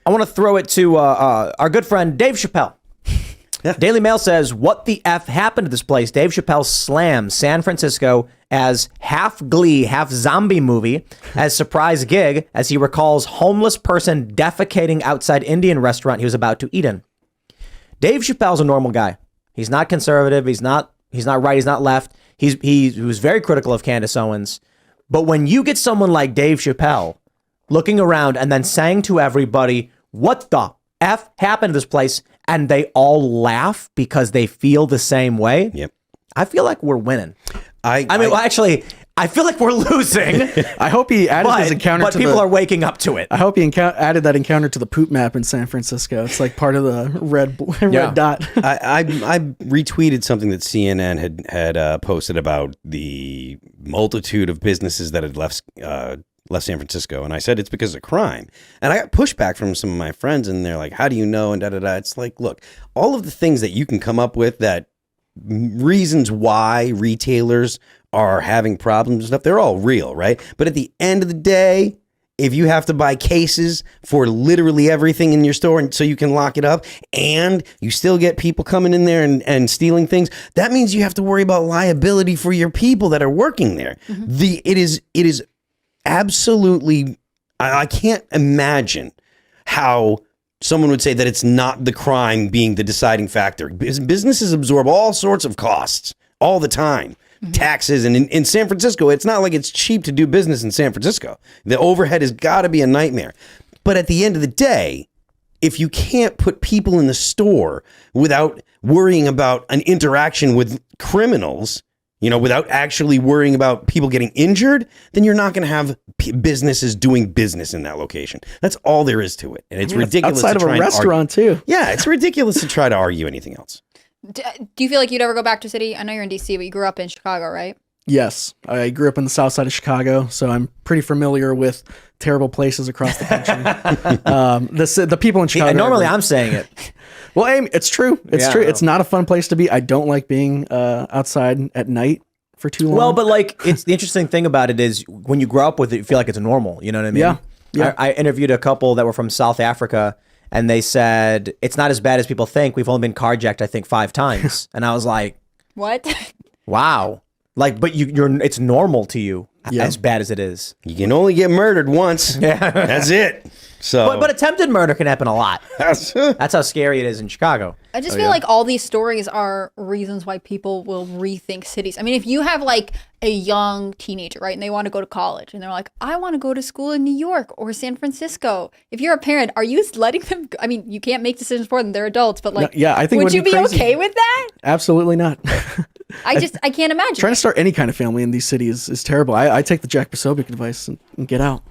I want to throw it to our good friend Dave Chappelle. Yeah. Daily Mail says, what the F happened to this place? Dave Chappelle slams San Francisco as half Glee, half zombie movie as surprise gig as he recalls homeless person defecating outside Indian restaurant he was about to eat in. Dave Chappelle's a normal guy. He's not conservative. He's not right. He's not left. He was very critical of Candace Owens. But when you get someone like Dave Chappelle looking around and then saying to everybody, what the F happened to this place? And they all laugh because they feel the same way. Yep. I feel like we're winning. I feel like we're losing. I hope he added his encounter but to people are waking up to it. I hope he added that encounter to the poop map in San Francisco. It's like part of the red dot. I retweeted something that CNN had posted about the multitude of businesses that had left San Francisco, and I said it's because of crime. And I got pushback from some of my friends, and they're like, "How do you know?" And da-da-da. It's like, look, all of the things that you can come up with, that reasons why retailers are having problems and stuff, they're all real, right? But at the end of the day, if you have to buy cases for literally everything in your store and so you can lock it up, and you still get people coming in there and stealing things, that means you have to worry about liability for your people that are working there. Mm-hmm. It is absolutely, I can't imagine how someone would say that it's not the crime being the deciding factor. Businesses absorb all sorts of costs all the time. Mm-hmm. Taxes, and in San Francisco, it's not like it's cheap to do business in San Francisco. The overhead has got to be a nightmare. But at the end of the day, if you can't put people in the store without worrying about an interaction with criminals, without actually worrying about people getting injured, then you're not going to have businesses doing business in that location. That's all there is to it. And it's ridiculous. Outside of a restaurant, too. Yeah, it's ridiculous to try to argue anything else. Do you feel like you'd ever go back to a city? I know you're in DC, but you grew up in Chicago, right? Yes. I grew up in the south side of Chicago, so I'm pretty familiar with terrible places across the country. The people in Chicago. Normally I'm saying it. Well, Amy, it's true. It's true. It's not a fun place to be. I don't like being outside at night for too long. Well, but it's the interesting thing about it is when you grow up with it, you feel like it's normal. You know what I mean? Yeah. I interviewed a couple that were from South Africa, and they said, it's not as bad as people think. We've only been carjacked, I think, 5 times. And I was like, what? Wow. But it's normal to you as bad as it is. You can only get murdered once. Yeah. That's it. So, but attempted murder can happen a lot. That's how scary it is in Chicago. I just feel like all these stories are reasons why people will rethink cities. I mean, if you have like a young teenager, right, and they want to go to college, and they're like, I want to go to school in New York or San Francisco. If you're a parent, are you letting them go? I mean, you can't make decisions for them. They're adults, but like, I think would you be okay with that? Absolutely not. I can't imagine. Trying to start any kind of family in these cities is terrible. I take the Jack Posobiec advice and get out.